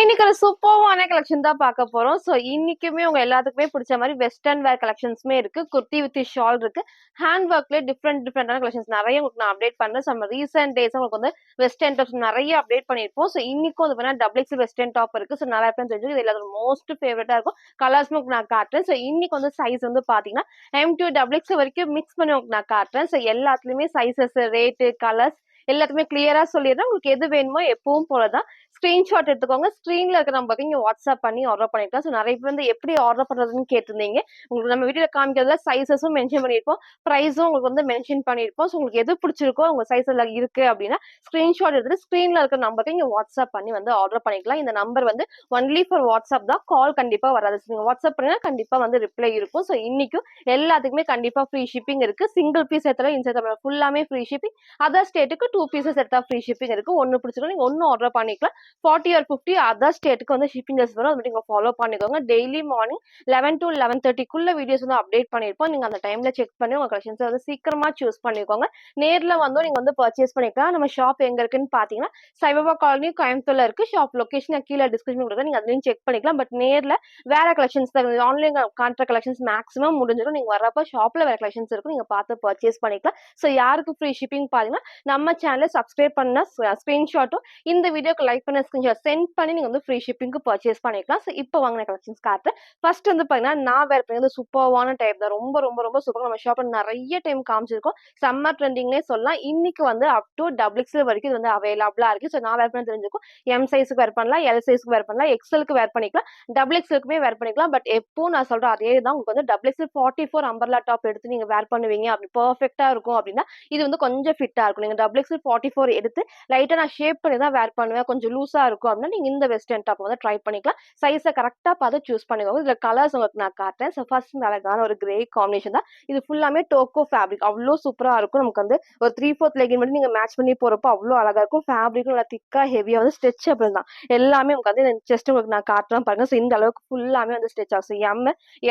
இன்னைக்கு ஒரு சூப்பர்வான கலெக்ஷன் தான் பார்க்க போறோம். ஸோ இன்னைக்குமே உங்க எல்லாத்துக்குமே பிடிச்ச மாதிரி வெஸ்டர்ன் வேர் கலெக்ஷன்ஸுமே இருக்கு. குர்த்தி வித் ஷால் இருக்கு. ஹேண்ட் ஒர்க்ல டிஃப்ரெண்டான கலெக்ஷன்ஸ் நிறைய உங்களுக்கு நான் அப்டேட் பண்றேன். நம்ம ரீசெண்ட் டேஸ் உங்களுக்கு வந்து வெஸ்டர்ன் டாப்ஸ் நிறைய அப்டேட் பண்ணியிருப்போம். ஸோ இன்னைக்கும் வந்து பார்த்தீங்கன்னா டபுள் எக்ஸ் வெஸ்டர்ன் டாப் இருக்கு. ஸோ நிறைய பேர் தெரிஞ்சு இது எல்லாரும் மோஸ்ட் ஃபேவரட்டா இருக்கும். கலர்ஸ்மே உங்களுக்கு நான் காட்டுறேன். ஸோ இன்னைக்கு வந்து சைஸ் வந்து பாத்தீங்கன்னா M2 டபுள் எக்ஸ் வரைக்கும் மிக்ஸ் பண்ணி உங்களுக்கு நான் காட்டுறேன். ஸோ எல்லாத்துலயுமே சைசஸ், ரேட்டு, கலர்ஸ் எல்லாத்துமே கிளியரா சொல்லிடுறேன். உங்களுக்கு எது வேணுமோ எப்பவும் போலதான் ஸ்கிரீன்ஷாட் எடுத்துக்கோங்க. ஸ்க்ரீன்ல இருக்க நம்பருக்கு நீங்க வாட்ஸ்அப் பண்ணி ஆர்டர் பண்ணிக்கலாம். ஸோ நிறைய பேர் வந்து எப்படி ஆர்டர் பண்றதுன்னு கேட்டிருந்தீங்க. உங்களுக்கு நம்ம வீடியோல காமிக்கிறதுல சைஸஸும் மென்ஷன் பண்ணியிருப்போம், ப்ரைஸும் உங்களுக்கு வந்து மென்ஷன் பண்ணியிருப்போம். ஸோ உங்களுக்கு எது பிடிச்சிருக்கோ உங்க சைஸ்ல இருக்கு அப்படின்னா ஸ்கிரீன்ஷாட் எடுத்துட்டு ஸ்க்ரீன்ல இருக்க நம்பருக்கு நீங்க வாட்ஸ்அப் பண்ணி வந்து ஆர்டர் பண்ணிக்கலாம். இந்த நம்பர் வந்து ஒன்லி ஃபார் வாட்ஸ்அப் தான், கால் கண்டிப்பா வராது. நீங்க வாட்ஸ்அப் பண்ணினா கண்டிப்பா வந்து ரிப்ளை இருக்கும். ஸோ இன்னைக்கும் எல்லாத்துக்குமே கண்டிப்பா ஃப்ரீ ஷிப்பிங் இருக்கு. சிங்கிள் பீஸ் எடுத்தாலும் இந்த ஃபுல்லாமே ஃப்ரீ ஷிப்பிங். அதர் ஸ்டேட்டுக்கு 2 பீசஸ் எடுத்தா ஃப்ரீ ஷிப்பிங் இருக்கு. ஒன்னு பிடிச்சிருக்கோம் நீங்க ஒன்னு ஆர்டர் பண்ணிக்கலாம். 40 or 50 அதர் ஸ்டேட்டுக்கு வந்து ஷிப்பிங்கஸ் வரும். அது நீங்க ஃபாலோ பண்ணிக்கோங்க. டெய்லி மார்னிங் 11 to 11:30 வீடியோஸ் வந்து அப்டேட் பண்ணிருப்போம். நீங்க அந்த டைம்ல செக் பண்ணி உங்க கலெக்ஷன்ஸ் வந்து சீக்கிரமா சூஸ் பண்ணிக்கோங்க. நேர்ல வந்து நீங்க வந்து பர்ச்சேஸ் பண்ணிக்கலாம். நம்ம ஷாப் எங்க இருக்குன்னு பாத்தீங்கன்னா சைபாபா காலனி கோயம்புத்தூர்ல இருக்கு. ஷாப் லொகேஷன் கீழே டிஸ்கிரிப்ஷன் கொடுக்குறேன், நீங்க அதுலயும் செக் பண்ணிக்கலாம். பட் நேர்ல வேற கலெக்ஷன்ஸ் தான், ஆன்லைன் காண்ட்ர கலெக்ஷன்ஸ் மேக்ஸிமம் முடிஞ்சிடும். நீங்க வரப்ப ஷாப்ல வேற கலெக்ஷன்ஸ் இருக்கும், நீங்க பார்த்து பர்ச்சேஸ் பண்ணிக்கலாம். ஸோ யாருக்கு ஃப்ரீ ஷிப்பிங் பாத்தீங்கன்னா நம்ம சேனலை சப்ஸ்கிரைப் பண்ண ஸ்கிரீன்ஷாட்டும் இந்த வீடியோக்கு லைக் பண்ண ஸ்கிரீன்ஷாட் சென்ட் பண்ணி நீங்க வந்து ஃப்ரீ ஷிப்பிங்க்கு பர்ச்சேஸ் பண்ணிக்கலாம். ஸோ இப்போ வாங்கின கலெக்ஷன்ஸ் காட்டுறேன். ஃபர்ஸ்ட் வந்து பாத்தீங்கன்னா நான் வேர் பண்ணி சூப்பர்வான டைப் தான். ரொம்ப ரொம்ப ரொம்ப சூப்பர். நம்ம ஷாப்ல நிறைய டைம் காமிச்சிருக்கோம். சம்மர் ட்ரெண்டிங்னே சொல்லலாம். இன்னைக்கு வந்து அப் டு டபுள் எக்ஸ்எல் வரைக்கும் இது வந்து அவைலபிளா இருக்கு. ஸோ நான் வேர் பண்ணி தெரிஞ்சிருக்கும். எம் சைஸுக்கு வேர் பண்ணலாம், எல் சைஸ்க்கு வேர் பண்ணலாம், எக்ஸ்எல்க்கு வேர் பண்ணிக்கலாம், டபுள் எக்ஸ்எல்க்குமே வேர் பண்ணிக்கலாம். பட் எப்போ நான் சொல்றேன் அதே தான், உங்களுக்கு வந்து டபுள் எக்ஸ்எல் 44 அம்பர்லா டாப் எடுத்து நீங்க வேர் பண்ணுவீங்க அப்படி பெர்ஃபெக்ட்டா இருக்கும் அப்படின்னா இது வந்து கொஞ்சம் ஃபிட்டா இருக்கும். நீங்க டபுள் எக்ஸ்எல் 44 எடுத்து லைட்டா நான் ஷேப் பண்ணி தான் வேர் பண்ணுவேன், கொஞ்சம் லூஸா இருக்கும் அப்படின்னா நீங்க இந்த வெஸ்டர்ன் டாப் வந்து ட்ரை பண்ணிக்கலாம். சைஸை கரெக்டா பார்த்து சூஸ் பண்ணிக்கோங்க. இதுல கலர்ஸ் உங்களுக்கு நான் காட்டுறேன். ஸோ ஃபர்ஸ்ட் அழகான ஒரு கிரே காம்பினேஷன் தான். இது ஃபுல்லாமே டோக்கோ ஃபேப்ரிக், அவ்வளோ சூப்பரா இருக்கும். நமக்கு வந்து ஒரு 3/4 லெகின் மட்டும் நீங்க மேட்ச் பண்ணி போறப்போ அவ்வளோ அழகா இருக்கும். ஃபேப்ரிக்கும் நல்லா திக்கா ஹெவியா வந்து ஸ்ட்ரெச்சபிள் தான். எல்லாமே உங்களுக்கு வந்து செஸ்ட் உங்களுக்கு நான் காட்டுறேன் பாருங்க. ஸோ இந்த அளவுக்கு ஃபுல்லாமே வந்து ஸ்ட்ரெச் ஆகும். M,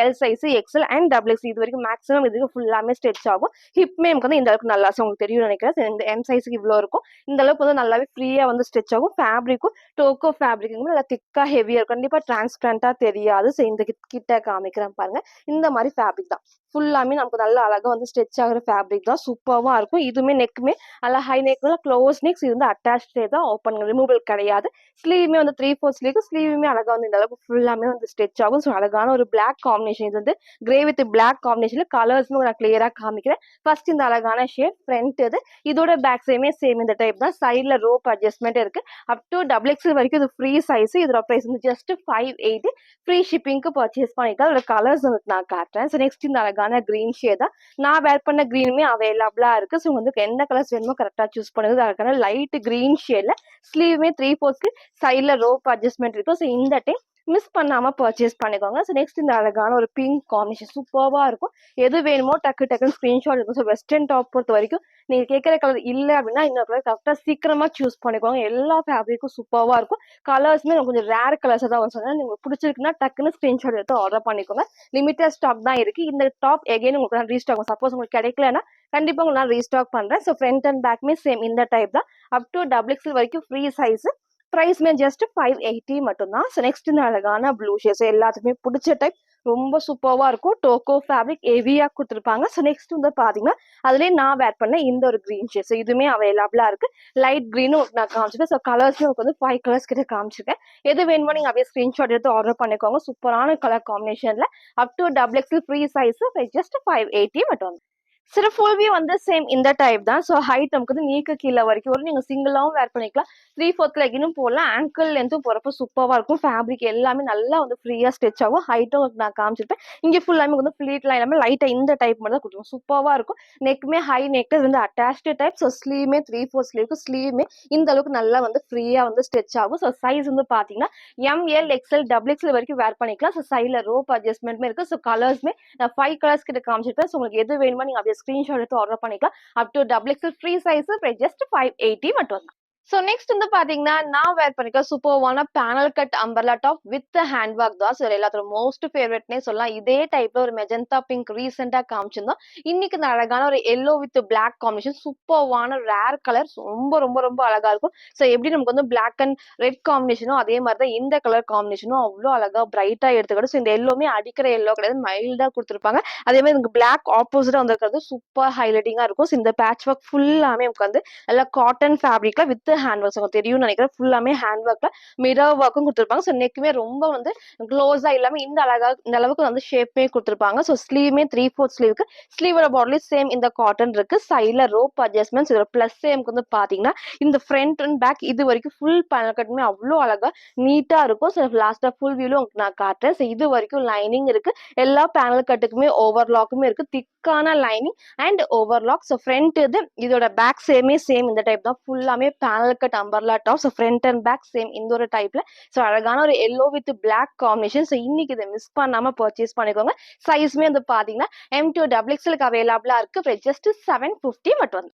L size, XL and double X இது வரைக்கும் மேக்ஸிமம் இது ஃபுல்லாமே ஸ்ட்ரெச் ஆகும். ஹிப்மே நமக்கு வந்து இந்த அளவுக்கு நல்லா உங்களுக்கு தெரியும் நினைக்கிறேன். இந்த எம் சைஸுக்கு இவ்வளோ இருக்கும். இந்த அளவுக்கு வந்து நல்லாவே ஃப்ரீயா வந்து ஸ்ட்ரெச் ஆகும். ஃபேப்ரிக்கும் டோக்கோ ஃபேப்ரிக் நல்லா திக்கா ஹெவியா இருக்கும். கண்டிப்பா டிரான்ஸ்பரண்டா தெரியாது. ஸோ இந்த கிட்ட காமிக்கிறேன் பாருங்க. இந்த மாதிரி ஃபேப்ரிக் தான் ஃபுல்லாமே நமக்கு நல்ல அழகா வந்து ஸ்ட்ரெச் ஆகிற ஃபேப்ரிக் தான். சூப்பர்வா இருக்கும். இதுவுமே நெக்குமே நல்லா ஹை நெக், க்ளோஸ் நெக்ஸ். இது வந்து அட்டாச்சே தான், ஓப்பன் ரிமூவல் கிடையாது. ஸ்லீவுமே வந்து 3/4 ஸ்லீவ். ஸ்லீவுமே அழகா வந்து இந்த அளவுக்கு ஃபுல்லாமே வந்து ஸ்ட்ரெச் ஆகும். ஸோ அழகான ஒரு பிளாக் காம்பினேஷன். இது வந்து கிரே வித் பிளாக் காம்பினேஷன்ல கலர்ஸ்மே நான் கிளியரா காமிக்கிறேன். ஃபர்ஸ்ட் இந்த அழகான ஷேப் ஃப்ரண்ட். இது இதோட பேக் சைடுமே சேம் இந்த டைப் தான். சைட்ல ரோப் அட்ஜஸ்ட்மெண்ட் இருக்கு. அப் டு டபுள் எக்ஸ் வரைக்கும் இது ஃப்ரீ சைஸ். இதோட பிரைஸ் வந்து ஜஸ்ட் 580. ஃப்ரீ ஷிப்பிங்க்கு பர்ச்சேஸ் பண்ணிக்கலாம். அதோட கலர்ஸ் உங்களுக்கு நான் காட்டுறேன். ஸோ நெக்ஸ்ட் இந்த அழகான கிரீன் ஷேட் தான். நான் வேர் பண்ண கிரீனுமே அவைலபிளா இருக்கு. ஸோ உங்களுக்கு எந்த கலர்ஸ் வேணுமோ கரெக்டா சூஸ் பண்ணுறது. அதுக்கான லைட் கிரீன் ஷேட்ல ஸ்லீவுமே 3/4 சைட்ல ரோப் அட்ஜஸ்ட்மெண்ட் இருக்கும். ஸோ இந்த டைம் மிஸ் பண்ணாம பர்ச்சேஸ் பண்ணிக்கோங்க. ஸோ நெக்ஸ்ட் இந்த அழகான ஒரு பிங்க் காம்பினேஷன் சூப்பர்வா இருக்கும். எது வேணுமோ டக்குன்னு ஸ்கிரீன்ஷாட் இருக்கும். ஸோ வெஸ்டர்ன் டாப் பொறுத்த வரைக்கும் நீங்க கேட்குற கலர் இல்லை அப்படின்னா இன்னொரு கலர் கரெக்டாக சீக்கிரமா சூஸ் பண்ணிக்கோங்க. எல்லா ஃபேப்ரிக்கும் சூப்பர்வா இருக்கும். கலர்ஸ்மே கொஞ்சம் ரேர் கலர்ஸ் தான் வந்து சொன்னேன். உங்களுக்கு பிடிச்சிருக்குன்னா டக்குன்னு ஸ்கிரீன்ஷாட் எடுத்து ஆர்டர் பண்ணிக்கோங்க. லிமிட்டட் ஸ்டாக் தான் இருக்கு. இந்த டாப் எகைன் உங்களுக்கு ரீஸ்டாக். சப்போஸ் உங்களுக்கு கிடைக்கலன்னா கண்டிப்பா உங்களுக்கு நான் ரீஸ்டாக் பண்றேன். ஸோ ஃப்ரண்ட் அண்ட் பேக்மே சேம் இந்த டைப் தான். அப் டு டபுள் எக்ஸ்எல் வரைக்கும் ஃப்ரீ சைஸ். பிரைஸ்மே ஜஸ்ட் 580 மட்டும்தான். ஸோ நெக்ஸ்ட் இந்த அழகான ப்ளூ ஷேட்ஸ் எல்லாத்துக்குமே பிடிச்ச டைப். ரொம்ப சூப்பர்வா இருக்கும். டோக்கோ ஃபேப்ரிக் ஹெவியா கொடுத்துருப்பாங்க. ஸோ நெக்ஸ்ட் வந்து பாத்தீங்கன்னா அதுலேயே நான் வேர் பண்ண இந்த ஒரு கிரீன் ஷேட்ஸ் இதுவுமே அவைலபிளா இருக்கு. லைட் கிரீனும் நான் காமிச்சிருக்கேன். ஸோ கலர்ஸ்மே உங்களுக்கு வந்து 5 கலர்ஸ் கிட்ட காமிச்சிருக்கேன். எது வேணுமோ நீங்க அப்படியே ஸ்கிரீன்ஷாட் எடுத்து ஆர்டர் பண்ணிக்கோங்க. சூப்பரான கலர் காம்பினேஷன்ல up to double XL free size just 580 மட்டும். சில ஃபுல் வியூ வந்து சேம் இந்த டைப் தான். ஸோ ஹைட் நமக்கு வந்து நீக்கு கீழே வரைக்கும் வரும். நீங்க சிங்கிளாவும் வேர் பண்ணிக்கலாம், 3/4 லெகினும் போடலாம். ஆங்கிள் லென்த்தும் போறப்ப சூப்பரா இருக்கும். ஃபேப்ரிக் எல்லாமே நல்லா வந்து ஃப்ரீயா ஸ்ட்ரெச் ஆகும். ஹைட்டும் நான் காமிச்சிருப்பேன். இங்க ஃபுல்லாமே வந்து ஃபிளீட்லாம் எல்லாமே லைட்டா இந்த டைப் மட்டும் தான் கொடுக்கும். சூப்பரா இருக்கும். நெக்குமே ஹை நெக் வந்து அட்டாச்டு டைப். ஸோ ஸ்லீவுமே 3/4 ஸ்லீவுக்கு ஸ்லீவுமே இந்த அளவுக்கு நல்லா வந்து ஃப்ரீயா வந்து ஸ்ட்ரெச் ஆகும். ஸோ சைஸ் வந்து பாத்தீங்கன்னா M, L, XL, double XL வரைக்கும் வேர் பண்ணிக்கலாம். ஸோ சைட்ல ரோப் அட்ஜஸ்ட்மெண்ட்மே இருக்கு. ஸோ கலர்ஸ்மே நான் 5 கலர்ஸ் கிட்ட காமிச்சிருப்பேன். ஸோ உங்களுக்கு எது வேணுமோ நீங்க அப்படியே ஸ்கிரீன்ஷாட் எடுத்து ஆர்டர் பண்ணிக்கலாம். அப் to double XL free size just 580 மட்டும் தான். ஸோ நெக்ஸ்ட் வந்து பாத்தீங்கன்னா, நான் வேர் பண்ணிருக்க சூப்பர்வான panel cut umbrella top with hand work தான். ஸோ எல்லாத்தோட மோஸ்ட் ஃபேவரட்னே சொல்லலாம். இதே டைப்ல ஒரு மெஜந்தா பிங்க் ரீசெண்டா காமிச்சிருந்தோம். இன்னைக்கு இந்த அழகான ஒரு எல்லோ வித் பிளாக் காம்பினேஷன் சூப்பர்வான ரேர் கலர். ரொம்ப ரொம்ப ரொம்ப அழகா இருக்கும். ஸோ எப்படி நமக்கு வந்து பிளாக் அண்ட் ரெட் காம்பினேஷனோ அதே மாதிரி தான் இந்த கலர் காம்பினேஷனும் அவ்வளோ அழகா பிரைட்டா எடுத்துக்கிட்டு. ஸோ இந்த எல்லோமே அடிக்கிற எல்லோ கிடையாது, மைல்டா கொடுத்துருப்பாங்க. அதே மாதிரி எனக்கு பிளாக் ஆப்போசிட்டா வந்திருக்கிறது சூப்பர் ஹைலைட்டிங்கா இருக்கும். ஸோ இந்த பேட்ச் ஒர்க் ஃபுல்லாமே நமக்கு வந்து நல்லா காட்டன் ஃபேப்ரிக்ல வித் ஹேண்ட் ஒர்க்ஸ் உங்களுக்கு தெரியும்னு நினைக்கிறேன். ஃபுல்லாமே ஹேண்ட் ஒர்க்ல மிரர் ஒர்க்கும் கொடுத்துருப்பாங்க. ஸோ நெக்குமே ரொம்ப வந்து க்ளோஸா இல்லாம இந்த அழகா இந்த அளவுக்கு வந்து ஷேப்பே கொடுத்துருப்பாங்க. ஸோ ஸ்லீவ்மே 3/4 ஸ்லீவுக்கு ஸ்லீவோட பாட்லயும் சேம் இந்த காட்டன் இருக்கு. சைட்ல ரோப் அட்ஜஸ்ட்மெண்ட்ஸ் இதோட பிளஸ் சேம்க்கு வந்து பாத்தீங்கன்னா இந்த ஃப்ரண்ட் அண்ட் பேக் இது வரைக்கும் ஃபுல் பேனல் கட்டுமே அவ்வளோ அழகா நீட்டா இருக்கும். ஸோ லாஸ்டா ஃபுல் வியூல உங்களுக்கு நான் காட்டுறேன். ஸோ இது வரைக்கும் லைனிங் இருக்கு. எல்லா பேனல் கட்டுக்குமே ஓவர்லாக்குமே இருக்கு. திக்கான lining and overlock. So front இதோட பேக் சேம் இந்த டைப் தான். ஃபுல்லாமே panel cut umbrella top. So front and back same இந்த ஒரு டைப்ல. ஸோ அழகான ஒரு yellow with black combination. So இன்னைக்கு இதை மிஸ் பண்ணாம பர்ச்சேஸ் பண்ணிக்கோங்க. சைஸ்மே வந்து பாத்தீங்கன்னா M2 XXL அவைலபிளா இருக்கு. ஜஸ்ட் 750 மட்டும்.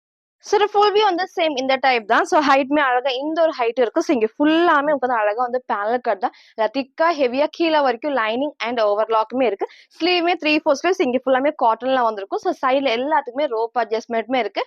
ஸோ ஃபுல் வியூ வந்து சேம் இந்த டைப் தான். ஸோ ஹைட்மே அழகா இந்த ஒரு ஹைட் இருக்கும். ஸோ இங்க ஃபுல்லாமே உங்களுக்கு அழகா வந்து பேனல் கட் தான். திக்கா ஹெவியா கீழே வரைக்கும் லைனிங் அண்ட் ஓவர்லாக்குமே இருக்கு. ஸ்லீவ்மே 3/4 ஸ்லீவ்ஸ் இங்க ஃபுல்லாமே காட்டன்ல வந்திருக்கும். ஸோ சைட்ல எல்லாத்துக்குமே ரோப் அட்ஜஸ்ட்மெண்ட்மே இருக்கு.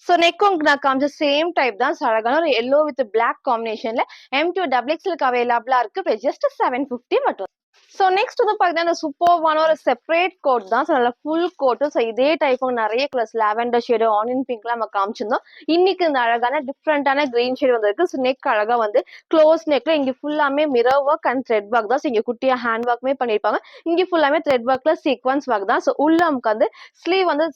ஸோ நெக்கும் நான் காமிச்ச சேம் டைப் தான். ஸோ அழகான ஒரு எல்லோ வித் பிளாக் காம்பினேஷன்ல M2 XXL அவைலபிளா இருக்கு. ஜஸ்ட் 750 மட்டும். ஸோ நெக்ஸ்ட் வந்து பாத்தீங்கன்னா இந்த சூப்பர்வான ஒரு செப்பரேட் கோட் தான். ஸோ நல்ல ஃபுல் கோட்டு. ஸோ இதே டைப் நிறைய கலர்ஸ் லாவெண்டர் ஷேடு ஆனியன் பிங்க்லாம் நம்ம காமிச்சிருந்தோம். இன்னைக்கு இந்த அழகான டிஃப்ரெண்டான கிரீன் ஷேட் வந்திருக்கு. ஸோ நெக் அழகா வந்து க்ளோஸ் நெக்ல இங்க ஃபுல்லாமே mirror work and thread work தான். ஸோ இங்க குட்டியா ஹேண்ட் ஒர்க்மே பண்ணிருப்பாங்க. இங்க ஃபுல்லாமே த்ரெட் ஒர்க்ல சீக்வன்ஸ் ஒர்க் தான். ஸோ உள்ள நமக்கு வந்து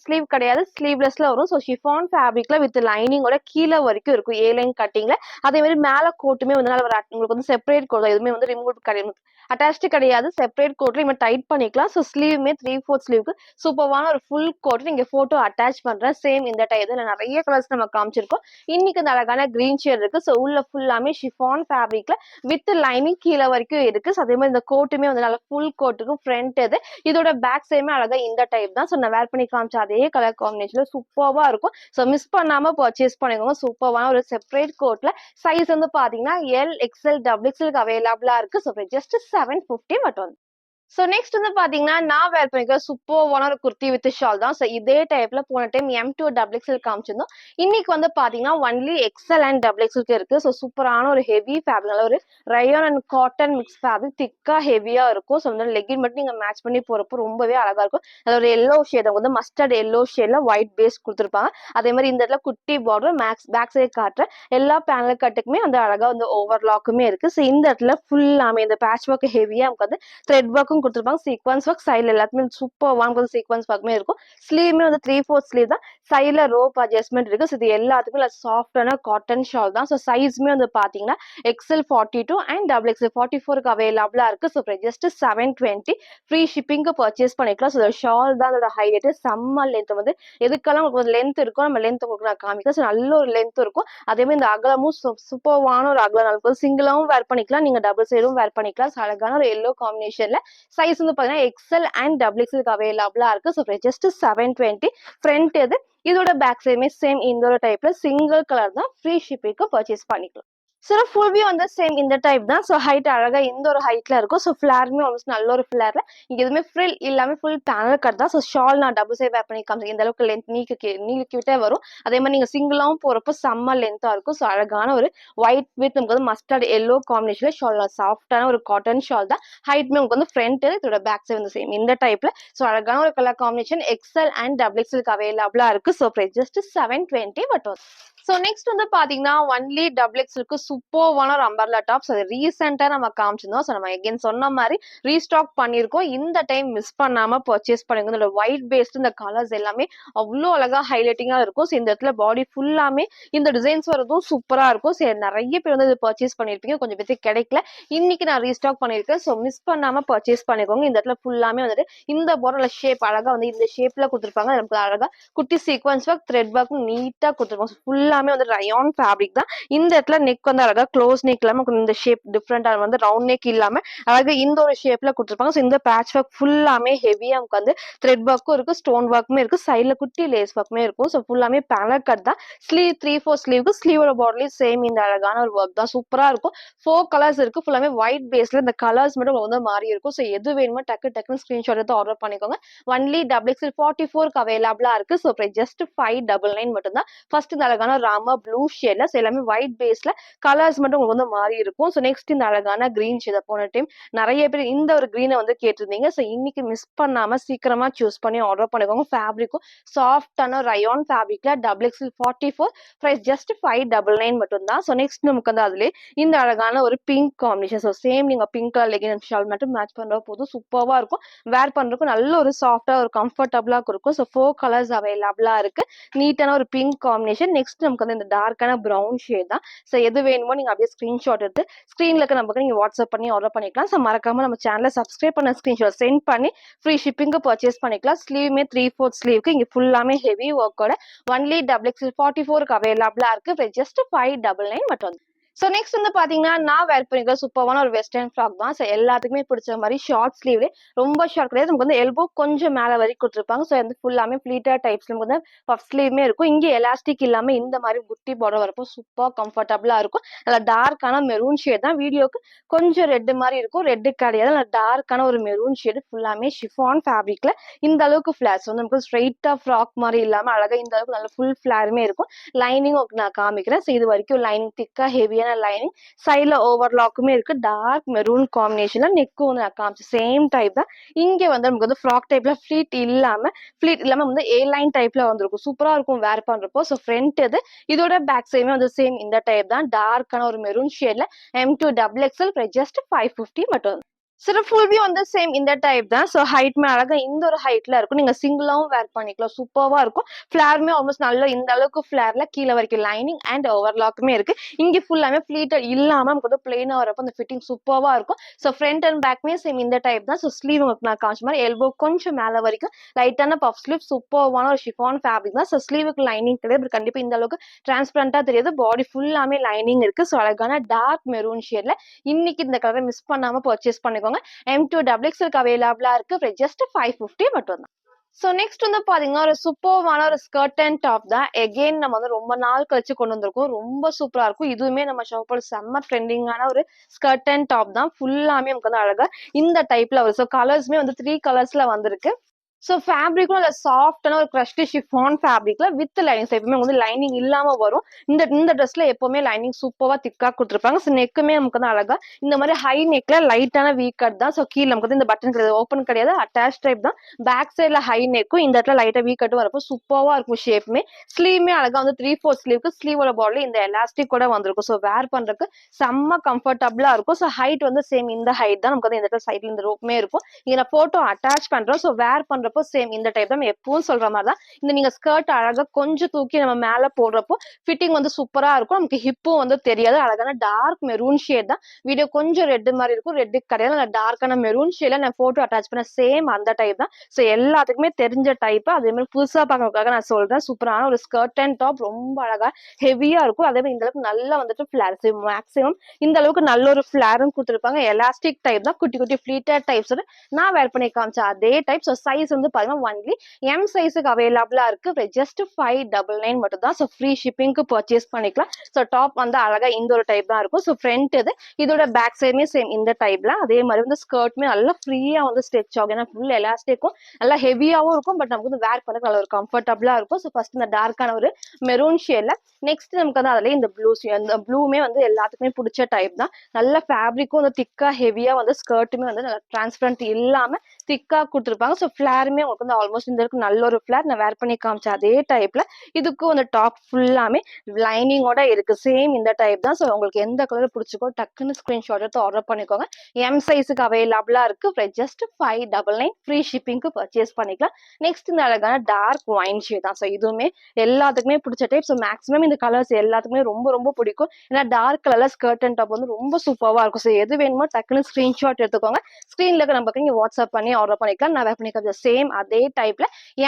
ஸ்லீவ் கிடையாது, ஸ்லீவ்லெஸ்ல வரும். ஸோ ஷிஃபான் ஃபேப்ரிக்ல வித் லைனிங்கோட கீழே வரைக்கும் இருக்கும் ஏ லைன் கட்டிங்ல. அதே மாதிரி மேல கோட்டுமே வந்து உங்களுக்கு வந்து செப்பரேட் கோட் எதுவுமே வந்து ரிமூவ் கிடையாது, அட்டாச்டு கிடையாது. செப்பரேட் கோட்ல நம்ம டைட் பண்ணிக்கலாம். ஸோ ஸ்லீவ்மே 3/4 ஸ்லீவுக்கு சூப்பர்வான ஒரு ஃபுல் கோட் நீங்க போட்டோ அட்டாச் பண்றேன். சேம் இந்த டைப் இதுல நிறைய கலர்ஸ் நம்ம காமிச்சிருக்கோம். இன்னைக்கு இந்த அழகான கிரீன் ஷேட் இருக்கு. ஸோ உள்ள ஃபுல்லாமே ஷிஃபான் ஃபேப்ரிக்ல வித் லைனிங் கீழே வரைக்கும் இருக்கு. ஸோ அதே மாதிரி இந்த கோட்டுமே வந்து நல்ல ஃபுல் கோட்டுக்கும் ஃப்ரண்ட் இதோட பேக் சைடுமே அழகா இந்த டைப் தான். ஸோ நான் வேர் பண்ணி காமிச்ச அதே கலர் காம்பினேஷன்ல சூப்பர்வா இருக்கும். ஸோ மிஸ் பண்ணாம பர்ச்சேஸ் பண்ணிக்கோங்க. சூப்பர்வான ஒரு செப்பரேட் கோட்ல சைஸ் வந்து பாத்தீங்கன்னா LXL XXL அவைலபிளா இருக்கு. ஸோ ஜஸ்ட் 750 மட்டும். ஸோ நெக்ஸ்ட் வந்து பாத்தீங்கன்னா நான் வேர் பண்ணிக்க சூப்பர்வான ஒரு குர்த்தி வித் ஷால் தான். ஸோ இதே டைப்ல போன டைம் M2 XXL காமிச்சிருந்தோம். இன்னைக்கு வந்து பாத்தீங்கன்னா ஒன்லி XL அண்ட் XXL இருக்கு. ஸோ சூப்பரான ஒரு ஹெவி ஃபேப்ரிக், ஒரு rayon and cotton mix fabric திக்கா ஹெவியா இருக்கும். ஸோ வந்து லெகின் மட்டும் நீங்க மேட்ச் பண்ணி போறப்போ ரொம்பவே அழகா இருக்கும். அது ஒரு எல்லோ ஷேட் வந்து மஸ்டர்ட் எல்லோ ஷேட்ல ஒயிட் பேஸ் கொடுத்துருப்பாங்க. அதே மாதிரி இந்த இடத்துல குட்டி பார்டர் பேக் சைடு காட்டுற எல்லா பேனல் கட்டுக்குமே அந்த அழகா வந்து ஓவர்லாக்குமே இருக்கு. ஸோ இந்த இடத்துல ஃபுல்லாமே இந்த பேட்ச் ஒர்க் ஹெவியா நமக்கு வந்து த்ரெட் ஒர்க்கும் கொடுத்துருப்பாங்க. சீக்வன்ஸ் ஒர்க் சைட்ல எல்லாத்துமே சூப்பர் வாங்க சீக்வன்ஸ் ஒர்க்குமே இருக்கும். ஸ்லீவ்மே வந்து 3/4 ஸ்லீவ் தான். சைட்ல ரோப் அட்ஜஸ்ட்மெண்ட் இருக்கு. ஸோ இது எல்லாத்துக்கும் சாஃப்டான காட்டன் ஷால் தான். ஸோ சைஸ்மே வந்து பாத்தீங்கன்னா XL42 அண்ட் XXL 44க்கு அவைலபிளா இருக்கு. ஸோ ஜஸ்ட் 720 ஃப்ரீ ஷிப்பிங்க்கு பர்ச்சேஸ் பண்ணிக்கலாம். ஸோ ஷால் தான் அதோட ஹைலைட். செம்ம லென்த் வந்து எதுக்கெல்லாம் உங்களுக்கு லென்த் இருக்கும் நம்ம லென்த் உங்களுக்கு நான் காமிக்கிறேன். ஸோ நல்ல ஒரு லென்த் இருக்கும். அதே மாதிரி இந்த அகலமும் சூப்பர்வான ஒரு அகலம் இருக்கும். சிங்கிளாவும் வேர் பண்ணிக்கலாம், நீங்க டபுள் சைடும் வேர் பண்ணிக்கலாம். அழகான ஒரு எல்லோ காம்பினேஷன்ல சைஸ் வந்து பாத்தீங்கன்னா XL அண்ட் XXL அவைலபிளா இருக்கு. ஸோ ஜஸ்ட் 720 ஃப்ரண்ட் இதோட பேக் சைடுமே சேம் இந்த ஒரு டைப்ல சிங்கிள் கலர் தான். ஃப்ரீ ஷிப்பிங்க்கு பர்ச்சேஸ் பண்ணிக்கலாம். ஸோ ஃபுல் வியூ வந்து சேம் இந்த டைப் தான். ஸோ ஹைட் அழகா இந்த ஒரு ஹைட்ல இருக்கும். ஸோ ஃபிளாருமே ஆல்மோஸ்ட் நல்ல ஒரு ஃபிளார்ல இங்க எதுவுமே ஃப்ரில் இல்லாம ஃபுல் பேனல் கட் தான். ஸோ ஷால் நான் டபுள் சைட் வேர் பண்ணி காமிச்சேன். இந்த அளவுக்கு லென்த் நீக்கிட்டே வரும். அதே மாதிரி நீங்க சிங்கிளாவும் போறப்போ செம்ம லென்த்தா இருக்கும். ஸோ அழகான ஒரு ஒயிட் வித் நமக்கு வந்து மஸ்டர்ட் எல்லோ காம்பினேஷன்ல ஷால் சாஃப்டான ஒரு காட்டன் ஷால் தான். ஹைட்மே உங்களுக்கு வந்து ஃப்ரண்ட் இதோட பேக் சைடு வந்து சேம் இந்த டைப்ல. ஸோ அழகான ஒரு colour combination XL and XXL அவைலபிளா இருக்கு. ஸோ ஜஸ்ட் 720 மட்டும். ஸோ நெக்ஸ்ட் வந்து பாத்தீங்கன்னா ஒன்லி XXLக்கு சூப்பர்வான ஒரு அம்பர்லா டாப்ஸ். அது ரீசெண்டா நம்ம காமிச்சிருந்தோம். ஸோ நம்ம எகைன் சொன்ன மாதிரி ரீஸ்டாக் பண்ணியிருக்கோம். இந்த டைம் மிஸ் பண்ணாம பர்ச்சேஸ் பண்ணுங்க. இந்த ஒயிட் பேஸ்ட் இந்த கலர்ஸ் எல்லாமே அவ்வளோ அழகா ஹைலைட்டிங்கா இருக்கும். ஸோ இந்த இடத்துல பாடி ஃபுல்லாமே இந்த டிசைன்ஸ் வரதும் சூப்பரா இருக்கும். ஸோ நிறைய பேர் வந்து இது பர்ச்சேஸ் பண்ணிருப்பீங்க, கொஞ்சம் பேருக்கு கிடைக்கல. இன்னைக்கு நான் ரீஸ்டாக் பண்ணிருக்கேன். ஸோ மிஸ் பண்ணாம பர்ச்சேஸ் பண்ணிக்கோங்க. இந்த இடத்துல ஃபுல்லாமே வந்துட்டு இந்த பார்டர்ல ஷேப் அழகா வந்து இந்த ஷேப்ல கொடுத்துருப்பாங்க. நமக்கு அழகா குட்டி சீக்வன்ஸ் ஒர்க் த்ரெட் ஒர்க் நீட்டா கொடுத்துருப்பாங்க. ஃபுல்லா ஃபுல்லாமே வந்து ரயான் ஃபேப்ரிக் தான். இந்த இடத்துல நெக் வந்து அழகா க்ளோஸ் நெக் இல்லாம இந்த ஷேப் டிஃப்ரெண்டா வந்து ரவுண்ட் நெக் இல்லாம அழகா இந்த ஒரு ஷேப்ல கொடுத்துருப்பாங்க. ஸோ இந்த பேட்ச் ஒர்க் ஃபுல்லாமே ஹெவியா நமக்கு வந்து த்ரெட் ஒர்க்கும் இருக்கு, ஸ்டோன் ஒர்க்குமே இருக்கு, சைட்ல குட்டி லேஸ் ஒர்க்குமே இருக்கும். ஸோ ஃபுல்லாமே பேனல் கட் தான். ஸ்லீவ் 3/4 ஸ்லீவ்க்கு ஸ்லீவோட பாட்லயும் சேம் இந்த அழகான ஒரு ஒர்க் தான். சூப்பரா இருக்கும். 4 கலர்ஸ் இருக்கு. ஃபுல்லாமே ஒயிட் பேஸ்ல இந்த கலர்ஸ் மட்டும் வந்து மாறி இருக்கும். ஸோ எது வேணுமோ டக்குன்னு ஸ்கிரீன்ஷாட் எடுத்து ஆர்டர் பண்ணிக்கோங்க. ஒன்லி XXL 44க்கு அவைலபிளா இருக்கு. ஸோ ஜஸ்ட் 599 மட்டும் தான். ஃபர்ஸ்ட் இந்த அழகான ராமா ப்ளூ ஷேட்ல எல்லாமே ஒயிட் பேஸ்ல கலர்ஸ் மட்டும் உங்களுக்கு வந்து மாறி இருக்கும். ஸோ நெக்ஸ்ட் இந்த அழகான கிரீன் ஷேட். போன டைம் நிறைய பேர் இந்த ஒரு கிரீனை வந்து கேட்டிருந்தீங்க. ஸோ இன்னைக்கு மிஸ் பண்ணாம சீக்கிரமா சூஸ் பண்ணி ஆர்டர் பண்ணிக்கோங்க. ஃபேப்ரிக்கும் சாஃப்டான ரயான் ஃபேப்ரிக்ல XXL 44 பிரைஸ் ஜஸ்ட் 599 மட்டும் தான். ஸோ நெக்ஸ்ட் நமக்கு வந்து அதுல இந்த அழகான ஒரு பிங்க் காம்பினேஷன். ஸோ சேம் நீங்க பிங்க் கலர் லெகின் ஷால் மட்டும் மேட்ச் பண்ற போதும் சூப்பரா இருக்கும். வேர் பண்றதுக்கு நல்ல ஒரு சாஃப்டா ஒரு கம்ஃபர்டபுளா இருக்கும். ஸோ 4 கலர்ஸ் அவைலபிளா இருக்கு. நீட்டான ஒரு பிங்க் காம்பினேஷன். நெக்ஸ்ட் நமக்கு வந்து இந்த டார்க்கான ப்ரௌன் ஷேட் தான். ஸோ எது வேணுமோ நீங்க அப்படியே ஸ்கிரீன்ஷாட் எடுத்து ஸ்கிரீன்ல இருக்க நமக்கு நீங்க வாட்ஸ்அப் பண்ணி ஆர்டர் பண்ணிக்கலாம். ஸோ மறக்காம நம்ம சேனலை சப்ஸ்கிரைப் பண்ண ஸ்கிரீன்ஷாட் சென்ட் பண்ணி ஃப்ரீ ஷிப்பிங்கு பர்ச்சேஸ் பண்ணிக்கலாம். ஸ்லீவுமே 3/4 ஸ்லீவ்க்கு இங்க ஃபுல்லாமே ஹெவி ஒர்க்கோட ஒன்லி XXL 44க்கு அவைலபிளா இருக்கு. ஜஸ்ட் 599 மட்டும். ஸோ நெக்ஸ்ட் வந்து பாத்தீங்கன்னா நான் வேர் பண்ணிக்கிற சூப்பரான ஒரு வெஸ்டர்ன் ஃப்ராக் தான். ஸோ எல்லாத்துக்குமே பிடிச்ச மாதிரி ஷார்ட் ஸ்லீவ்ல ரொம்ப ஷார்ட் கிடையாது. நமக்கு வந்து எல்போ கொஞ்சம் மேல வரைக்கும் கொடுத்துருப்பாங்க. ஸோ வந்து ஃபுல்லாமே ஃபிளீட்டர் டைப்ஸ்ல நமக்கு வந்து பஃப் ஸ்லீவ்மே இருக்கும். இங்கே எலாஸ்டிக் இல்லாம இந்த மாதிரி புட்டி பார்டர் வரப்போ சூப்பர் கம்ஃபர்டபுளா இருக்கும். நல்ல டார்க்கான மெரூன் ஷேட் தான். வீடியோக்கு கொஞ்சம் ரெட் மாதிரி இருக்கும். ரெட்டு கிடையாது, நல்ல டார்க்கான ஒரு மெரூன் ஷேடு. ஃபுல்லாமே ஷிஃபான் ஃபேப்ரிக்ல இந்த அளவுக்கு ஃபிளார்ஸ் வந்து நமக்கு ஸ்ட்ரெயிட்டா ஃப்ராக் மாதிரி இல்லாம அழகா இந்த அளவுக்கு நல்ல ஃபுல் ஃபிளாருமே இருக்கும். லைனிங் நான் காமிக்கிறேன். ஸோ இது வரைக்கும் லைனிங் திக்கா ஹெவியான லைனிங், சைட்ல ஓவர்லாக்குமே இருக்கு. டார்க் மெரூன் காம்பினேஷன்ல நெக்கும் வந்து நான் காமிச்சு சேம் டைப் தான். இங்க வந்து நமக்கு வந்து ஃப்ராக் டைப்ல ஃபிளீட் இல்லாம வந்து ஏ லைன் டைப்ல வந்திருக்கும். சூப்பரா இருக்கும் வேர் பண்றப்போ. ஸோ ஃப்ரண்ட் இது இதோட பேக் சைடுமே வந்து சேம் இந்த டைப் தான். டார்க்கான ஒரு மெரூன் ஷேட்ல M2 XXL ஜஸ்ட் 550 மட்டும். சில ஃபுல் வியூ வந்து சேம் இந்த டைப் தான். ஸோ ஹைட்மே அழகா இந்த ஒரு ஹைட்ல இருக்கும். நீங்க சிங்கிளாவும் வேர் பண்ணிக்கலாம். சூப்பர்வா இருக்கும். ஃபிளாருமே ஆல்மோஸ்ட் நல்ல இந்த அளவுக்கு ஃபிளார்ல கீழே வரைக்கும் லைனிங் அண்ட் ஓவர்லாக்குமே இருக்கு. இங்க ஃபுல்லாமே ஃபிளீட்டட் இல்லாம நமக்கு வந்து பிளெயினா வரப்போ அந்த ஃபிட்டிங் சூப்பர்வா இருக்கும். ஸோ ஃப்ரண்ட் அண்ட் பேக்மே சேம் இந்த டைப் தான். ஸோ ஸ்லீவ் உங்களுக்கு நான் காமிச்ச மாதிரி எல்போ கொஞ்சம் மேல வரைக்கும் லைட்டான பஃப் ஸ்லீவ் சூப்பர்வான ஒரு ஷிஃபான் ஃபேப்ரிக் தான். ஸோ ஸ்லீவுக்கு லைனிங் கிடையாது. கண்டிப்பா இந்த அளவுக்கு டிரான்ஸ்பரண்டா தெரியாது. பாடி ஃபுல்லாமே லைனிங் இருக்கு. ஸோ அழகான டார்க் மெரூன் ஷேட்ல இன்னைக்கு இந்த கலரை மிஸ் பண்ணாம பர்ச்சேஸ் பண்ணிக்கோங்க. M2 XXL அவைலபிளா இருக்கு. ஜஸ்ட் 550 மட்டும் தான். ஸோ நெக்ஸ்ட் வந்து பாத்தீங்கன்னா ஒரு சூப்பர்வான ஒரு ஸ்கர்ட் அண்ட் டாப் தான். எகெயின் நம்ம வந்து ரொம்ப நாள் கழிச்சு கொண்டு வந்திருக்கோம். ரொம்ப சூப்பரா இருக்கும். இதுவுமே நம்ம ஷாப்போட செம்ம ட்ரெண்டிங்கான ஒரு ஸ்கர்ட் அண்ட் டாப் தான். ஃபுல்லாமே நமக்கு வந்து அழகா இந்த டைப்ல வரும். ஸோ கலர்ஸ்மே வந்து 3 கலர்ஸ்ல வந்திருக்கு. ஸோ ஃபேப்ரிக்கும் நல்ல சாஃப்டான ஒரு க்ரஷ்டு ஷிஃபான் ஃபேப்ரிக்ல வித் லைனிங்ஸ் எப்பவுமே வந்து லைனிங் இல்லாம வரும். இந்த ட்ரெஸ்ல எப்பவுமே லைனிங் சூப்பரா திக்கா கொடுத்துருப்பாங்க. ஸோ நெக்குமே நமக்கு வந்து அழகா இந்த மாதிரி ஹை நெக்ல லைட்டான வீ கட் தான். ஸோ கீழே நமக்கு வந்து இந்த பட்டன் கிடையாது, ஓப்பன் கிடையாது, அட்டாச் டைப் தான். பேக் சைட்ல ஹை நெக்கும் இந்த இடத்துல லைட்டா வீ கட்டும் வரப்போ சூப்பரா இருக்கும். ஷேப்புமே ஸ்லீவ்மே அழகா வந்து 3/4 ஸ்லீவ்க்கு ஸ்லீவோட பாடில இந்த எலாஸ்டிக் கூட வந்திருக்கும். ஸோ வேர் பண்றதுக்கு செம்ம கம்ஃபர்டபுளா இருக்கும். ஸோ ஹைட் வந்து சேம் இந்த ஹைட் தான். நமக்கு வந்து இந்த இடத்துல சைட்ல இந்த ரோப்புமே இருக்கும். இங்க நான் போட்டோ அட்டாச் பண்றோம். ஸோ வேர் பண்றப்போ சேம் இந்த டைப் தான். எப்பவும் சொல்ற மாதிரி தான். இந்த நீங்க ஸ்கர்ட் அழகா கொஞ்சம் தூக்கி நம்ம மேல போடுறப்போ ஃபிட்டிங் வந்து சூப்பரா இருக்கும். நமக்கு ஹிப்பும் வந்து தெரியாது. அழகான டார்க் மெரூன் ஷேட் தான். வீடியோ கொஞ்சம் ரெட் மாதிரி இருக்கும். ரெட்டு கிடையாது, டார்க்கான மெரூன் ஷேட்ல நான் போட்டோ அட்டாச் பண்ண சேம் அந்த டைப் தான். ஸோ எல்லாத்துக்குமே தெரிஞ்ச டைப். அதே மாதிரி புதுசா பார்க்கறதுக்காக நான் சொல்றேன். சூப்பரான ஒரு ஸ்கர்ட் அண்ட் டாப். ரொம்ப அழகா ஹெவியா இருக்கும். அதே மாதிரி இந்த அளவுக்கு நல்லா வந்துட்டு ஃபிளார் மேக்ஸிமம் இந்த அளவுக்கு நல்ல ஒரு ஃபிளாரும் கொடுத்துருப்பாங்க. எலாஸ்டிக் டைப் தான். குட்டி குட்டி ஃபிளீட்டர் டைப்ஸ் நான் வேர் பண்ணி காமிச்சேன் அதே டைப். ஸோ சைஸ் வந்து பாத்தீங்கன்னா ஒன்லி M சைஸுக்கு அவைலபிளா இருக்கு. ஜஸ்ட் 599 மட்டும் தான். ஸோ ஃப்ரீ ஷிப்பிங்க்கு பர்ச்சேஸ் பண்ணிக்கலாம். ஸோ டாப் வந்து அழகா இந்த ஒரு டைப் தான் இருக்கும். ஸோ ஃப்ரண்ட் இது இதோட பேக் சைடுமே சேம் இந்த டைப்ல. அதே மாதிரி வந்து ஸ்கர்ட்மே நல்லா ஃப்ரீயா வந்து ஸ்ட்ரெச் ஆகும். ஏன்னா ஃபுல் எலாஸ்டிக்கும் நல்லா ஹெவியாவும் இருக்கும். பட் நமக்கு வந்து வேர் பண்ண நல்ல ஒரு கம்ஃபர்டபுளா இருக்கும். ஸோ ஃபர்ஸ்ட் இந்த டார்க்கான ஒரு மெரூன் ஷேட்ல நெக்ஸ்ட் நமக்கு வந்து அதுல இந்த இந்த ப்ளூமே வந்து எல்லாத்துக்குமே பிடிச்ச டைப் தான். நல்ல ஃபேப்ரிக்கும் வந்து திக்கா ஹெவியா வந்து ஸ்கர்ட்டுமே வந்து நல்லா டிரான்ஸ்பரண்ட் இல்லாம திக்கா கொடுத்துருப்பாங்க. ஸோ ஃபிளாருமே உங்களுக்கு வந்து ஆல்மோஸ்ட் இந்த இருக்கு நல்ல ஒரு ஃபிளார் நான் வேர் பண்ணி காமிச்சேன் அதே டைப்ல. இதுக்கும் அந்த டாப் ஃபுல்லாமே லைனிங்கோட இருக்கு. சேம் இந்த டைப் தான். ஸோ உங்களுக்கு எந்த கலர் பிடிச்சிக்கோ டக்குன்னு ஸ்கிரீன்ஷாட் எடுத்து ஆர்டர் பண்ணிக்கோங்க. M சைஸுக்கு அவைலபிளா இருக்கு. ஜஸ்ட் 599 ஃப்ரீ ஷிப்பிங்க்கு பர்ச்சேஸ் பண்ணிக்கலாம். நெக்ஸ்ட் இந்த அழகான டார்க் ஒயின் ஷேட் தான். ஸோ இதுவுமே எல்லாத்துக்குமே பிடிச்ச டைப். ஸோ மேக்ஸிமம் இந்த கலர்ஸ் எல்லாத்துக்குமே ரொம்ப ரொம்ப பிடிக்கும். ஏன்னா டார்க் கலர்ல ஸ்கர்ட் அண்ட் டாப் வந்து ரொம்ப சூப்பரா இருக்கும். ஸோ எது வேணுமோ டக்குன்னு ஸ்கிரீன்ஷாட் எடுத்துக்கோங்க. ஸ்கிரீன்ல இருக்க நம்ம நீங்க வாட்ஸ்அப் பண்ணி ஆர்டர் பண்ணிக்கலாம். நான் வேர் பண்ணிக்கலாம். சேம் அதே டைப்ல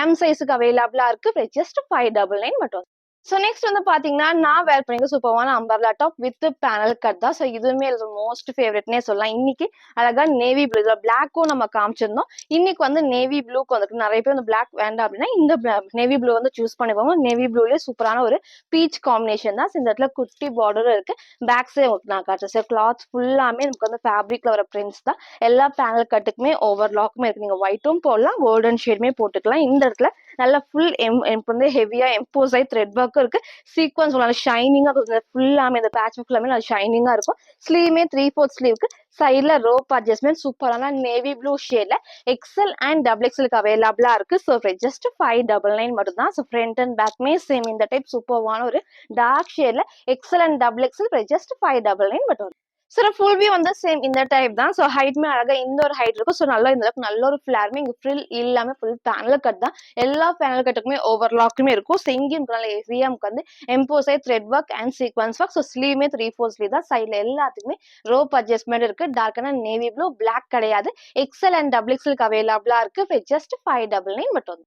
M சைஸுக்கு அவைலபிளா இருக்கு. ஜஸ்ட் 599 மட்டும். ஸோ நெக்ஸ்ட் வந்து பார்த்தீங்கன்னா, நான் வேர் பண்ணியிருக்க சூப்பர்வான umbrella top with panel cut தான். ஸோ இதுவுமே எனக்கு மோஸ்ட் ஃபேவரைட்னே சொல்லலாம். இன்னைக்கு அழகா நேவி ப்ளூ இதில பிளாக்கும் நம்ம காமிச்சிருந்தோம். இன்னைக்கு வந்து நேவி ப்ளூக்கு வந்துருக்கு. நெறைய பேர் வந்து பிளாக் வேண்டாம் அப்படின்னா, இந்த நேவி ப்ளூ வந்து சூஸ் பண்ணிக்கோங்க. நேவி ப்ளூலயே சூப்பரான ஒரு பீச் காம்பினேஷன் தான். ஸோ இந்த இடத்துல குட்டி பார்டரும் இருக்கு. பேக் சைடு உங்களுக்கு நான் காட்டுறேன். ஸோ கிளாத் ஃபுல்லாமே நமக்கு வந்து ஃபேப்ரிக்ல வர பிரிண்ட்ஸ் தான். எல்லா பேனல் கட்டுக்குமே ஓவர்லாக்குமே இருக்கு. நீங்க ஒயிட்டும் போடலாம், கோல்டன் ஷேடுமே போட்டுக்கலாம். இந்த இடத்துல நல்லா ஃபுல் எனக்கு வந்து ஹெவியா எம்போஸ் ஆகி த்ரெட் ஒர்க்கும் இருக்கு. சீக்வன்ஸ் நல்லா ஷைனிங்கா ஃபுல்லாமே இந்த பேட்ச் ஃபுல்லாமே நல்லா ஷைனிங்கா இருக்கும். ஸ்லீவுமே 3/4 ஸ்லீவுக்கு சைட்ல ரோப் அட்ஜஸ்ட்மெண்ட் சூப்பரான நேவி ப்ளூ ஷேட்ல எக்ஸல் அண்ட் டபுள் எக்ஸலுக்கு அவைலபிளா இருக்கு. ஸோ ஜஸ்ட் 599 மட்டும் தான். ஸோ ஃப்ரண்ட் அண்ட் பேக்மே சேம் இந்த டைப் சூப்பர்வான ஒரு டார்க் ஷேட்ல XL and double XL just 599 மட்டும். சார் ஃபுல் வியூ வந்து சேம் இந்த டைப் தான். ஸோ ஹைட்மே அழகா இந்த ஒரு ஹைட் இருக்கும். ஸோ நல்லா இந்த அளவுக்கு நல்ல ஒரு ஃபிளாருமே இங்கே ஃப்ரில் இல்லாம ஃபுல் பேனல் கட் தான். எல்லா பேனல் கட்டுக்குமே ஓவர்லாக்குமே இருக்கும். ஸோ இங்கேயும் நல்ல ஹெவியா நமக்கு வந்து எம்போசை thread work and sequins work. So ஸ்லீவுமே 3/4 ஸ்லீவ் தான். சைட்ல எல்லாத்துக்குமே ரோப் அட்ஜஸ்ட்மெண்ட் இருக்கு. டார்க்கான நேவி ப்ளூ, பிளாக் கிடையாது. எக்ஸல் அண்ட் டபுள் எக்ஸலுக்கு அவைலபிளா இருக்கு. ஜஸ்ட் 599 மட்டும்.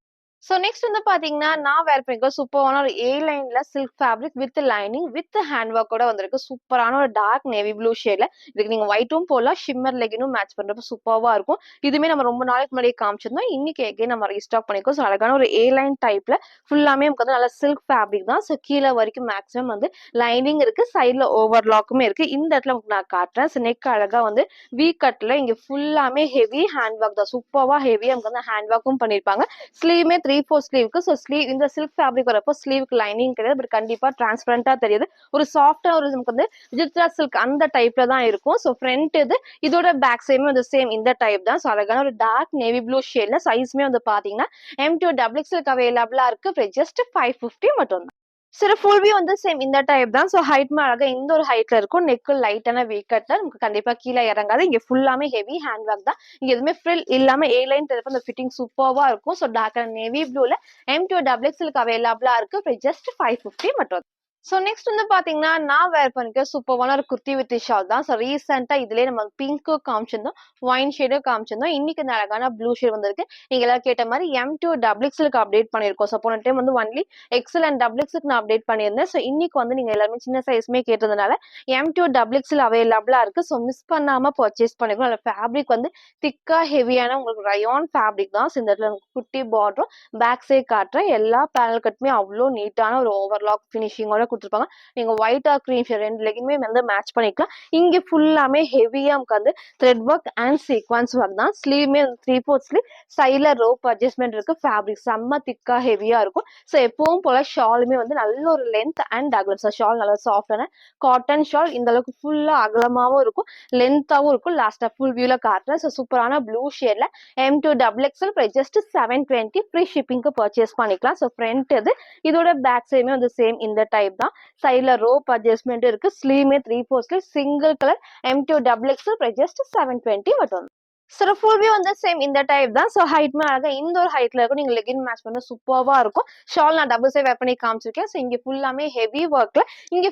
ஸோ நெக்ஸ்ட் வந்து பார்த்தீங்கன்னா, நான் வேர் பண்ணியிருக்க சூப்பரான ஒரு ஏ லைன்ல silk fabric with lining with hand ஒர்க்கோட வந்திருக்கு. சூப்பரான ஒரு டார்க் நேவி ப்ளூ ஷேட்ல இதுக்கு நீங்க ஒயிட்டும் போடலாம், ஷிம்மர் லெகினும் மேட்ச் பண்றப்ப சூப்பர்வா இருக்கும். இதுவுமே நம்ம ரொம்ப நாளைக்கு முன்னாடியே காமிச்சிருந்தோம். இன்னைக்கு எகைன் நம்ம ரீஸ்டாக் பண்ணியிருக்கோம். ஸோ அழகான ஒரு ஏ லைன் டைப்ல ஃபுல்லாமே நமக்கு வந்து நல்ல சில்க் ஃபேப்ரிக் தான். ஸோ கீழே வரைக்கும் மேக்ஸிமம் வந்து லைனிங் இருக்கு. சைட்ல ஓவர்லாக்குமே இருக்கு. இந்த இடத்துல உங்களுக்கு நான் காட்டுறேன். ஸோ நெக் அழகா வந்து வி கட்ல இங்க ஃபுல்லாமே ஹெவி ஹேண்ட் ஒர்க் தான். சூப்பர்வா ஹெவியா நமக்கு வந்து ஹேண்ட் ஒர்க்கும் பண்ணியிருப்பாங்க. ஸ்லீவுமே 3/4 ஸ்லீவுக்கு. ஸோ ஸ்லீவ் இந்த சில்க் ஃபேப்ரிக் வரப்போ ஸ்லீவுக்கு லைனிங் கிடையாது. பட் கண்டிப்பா டிரான்ஸ்பரண்டா தெரியுது. ஒரு சாஃப்டா ஒரு நமக்கு வந்து விஜித்ரா சில்க் அந்த டைப்ல தான் இருக்கும். ஸோ ஃப்ரண்ட் இதோட பேக் சைடுமே வந்து சேம் இந்த டைப் தான். ஸோ அழகான ஒரு டார்க் நேவி ப்ளூ ஷேட்ல சைஸ்மே வந்து பாத்தீங்கன்னா M2 டபுள் எக்ஸ்எல் அவைலபிளா இருக்கு. ஜஸ்ட் 550 மட்டும் தான். சரி ஃபுல் வியூ வந்து சேம் இந்த டைப் தான். ஸோ ஹைட்மே அழகா இந்த ஒரு ஹைட்ல இருக்கும். நெக்கு லைட்டான வி கட் தான். நமக்கு கண்டிப்பா கீழே இறங்காது. இங்க ஃபுல்லாமே ஹெவி ஹேண்ட் ஒர்க் தான். இங்க எதுவுமே ஃப்ரில் இல்லாம ஏ லைன் தெரியும். அந்த ஃபிட்டிங் சூப்பர்வா இருக்கும். ஸோ டார்க் நேவி ப்ளூல M2 டபுள் எக்ஸ்எலுக்கு அவைலபிளா இருக்கு. ஜஸ்ட் 550 மட்டும். ஸோ நெக்ஸ்ட் வந்து பாத்தீங்கன்னா, நான் வேர் பண்ணிக்க சூப்பர்வான ஒரு குர்த்தி வித் ஷால் தான். ஸோ ரீசெண்டா இதுலயே நம்ம பிங்க்கும் காமிச்சிருந்தோம், ஒயின் ஷேடும் காமிச்சிருந்தோம். இன்னைக்கு இந்த அழகான ப்ளூ ஷேட் வந்திருக்கு. நீங்க எல்லாம் கேட்ட மாதிரி M2 டபுள் எக்ஸ்எலுக்கு அப்டேட் பண்ணியிருக்கோம். ஸோ போன டைம் வந்து ஒன்லி எக்ஸ்எல் அண்ட் டபுள் எக்ஸ்எலுக்கு நான் அப்டேட் பண்ணியிருந்தேன். ஸோ இன்னைக்கு வந்து நீங்க எல்லாருமே சின்ன சைஸ்மே கேட்டதுனால M2 டபுள் எக்ஸ்எல் அவைலபிளா இருக்கு. ஸோ மிஸ் பண்ணாம பர்ச்சேஸ் பண்ணிக்கணும். அதில் ஃபேப்ரிக் வந்து திக்கா ஹெவியான உங்களுக்கு ரயான் ஃபேப்ரிக் தான். ஸோ இந்த இடத்துல குட்டி பார்டரும் பேக் சைட் காட்டுறேன். எல்லா பேனல் கட்டுமே அவ்வளோ நீட்டான ஒரு ஓவர்லாக் ஃபினிஷிங்கோட கொடுத்துருப்பாங்க. நீங்க ஒயிட் ஆர் கிரீம் ஷேட் ரெண்டு லெகின்மே வந்து மேட்ச் பண்ணிக்கலாம். இங்க ஃபுல்லாமே ஹெவியா நமக்கு வந்து thread work and sequins work தான். ஸ்லீவ்மே 3/4 ஸ்லீவ். சைட்ல ரோப் அட்ஜஸ்ட்மெண்ட் இருக்கு. ஃபேப்ரிக் செம்ம திக்கா ஹெவியா இருக்கும். ஸோ எப்பவும் போல ஷாலுமே வந்து நல்ல ஒரு லென்த் அண்ட் அகலம். ஸோ ஷால் நல்ல சாஃப்டான காட்டன் ஷால். இந்த அளவுக்கு ஃபுல்லா அகலமாவும் இருக்கும், லென்த்தாவும் இருக்கும். லாஸ்டா ஃபுல் வியூல காட்டுறேன். ஸோ சூப்பரான ப்ளூ ஷேட்ல M2 double XL just 720 free ஷிப்பிங்க்கு பர்ச்சேஸ் பண்ணிக்கலாம். ஸோ ஃப்ரண்ட் இதோட பேக் சைடுமே வந்து சேம் இந்த டைப் தான். சைட்ல ரோப் அட்ஜஸ்ட்மெண்ட் இருக்கு. ஸ்லீவ்மே 3/4 sleeve single colour M2 double XL just 720 மட்டும். சார் ஃபுல் வியூ வந்து சேம் இந்த டைப் தான். ஸோ ஹைட்மே அழகா இந்த ஒரு ஹைட்ல இருக்கும். நீங்க லெகின் மேட்ச் பண்ண சூப்பர்வா இருக்கும். ஷால் நான் டபுள் சைட் வேர் பண்ணி காமிச்சிருக்கேன். ஸோ இங்க ஃபுல்லாமே ஹெவி ஒர்க்ல இங்க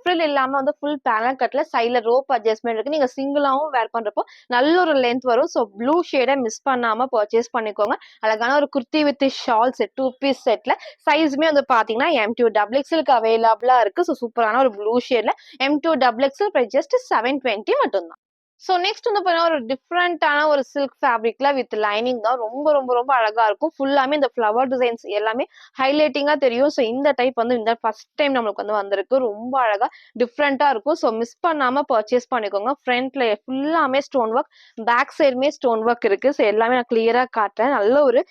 ஃப்ரில் இல்லாம வந்து ஃபுல் பேனல் கட்ல சைட்ல ரோப் அட்ஜஸ்ட்மெண்ட் இருக்கு. நீங்க சிங்கிளாவும் வேர் பண்றப்போ நல்ல ஒரு லென்த் வரும். ஸோ ப்ளூ ஷேடை மிஸ் பண்ணாம பர்ச்சேஸ் பண்ணிக்கோங்க. அழகான ஒரு kurti with shawl set 2 piece செட்ல சைஸ்மே வந்து பாத்தீங்கன்னா M2 டபுள் எக்ஸ்எலுக்கு அவைலபிளா இருக்கு. ஸோ சூப்பரான ஒரு ப்ளூ ஷேட்ல M2 டபுள் எக்ஸ்எல் ஜஸ்ட் 720 மட்டும் தான். ஸோ நெக்ஸ்ட் வந்து பார்த்தீங்கன்னா, ஒரு டிஃப்ரெண்டான ஒரு சில்க் ஃபேப்ரிக்ல வித் லைனிங் தான். ரொம்ப ரொம்ப ரொம்ப அழகா இருக்கும். ஃபுல்லாமே இந்த ஃப்ளவர் டிசைன்ஸ் எல்லாமே ஹைலைட்டிங்கா தெரியும். ஸோ இந்த டைப் வந்து இந்த ஃபர்ஸ்ட் டைம் நம்மளுக்கு வந்து வந்திருக்கு. ரொம்ப அழகா டிஃப்ரெண்டா இருக்கும். ஸோ மிஸ் பண்ணாம பர்ச்சேஸ் பண்ணிக்கோங்க. ஃப்ரண்ட்ல ஃபுல்லாமே ஸ்டோன் ஒர்க், பேக் சைடுமே ஸ்டோன் ஒர்க் இருக்கு. ஸோ எல்லாமே நான் கிளியரா காட்டுறேன். நல்ல ஒரு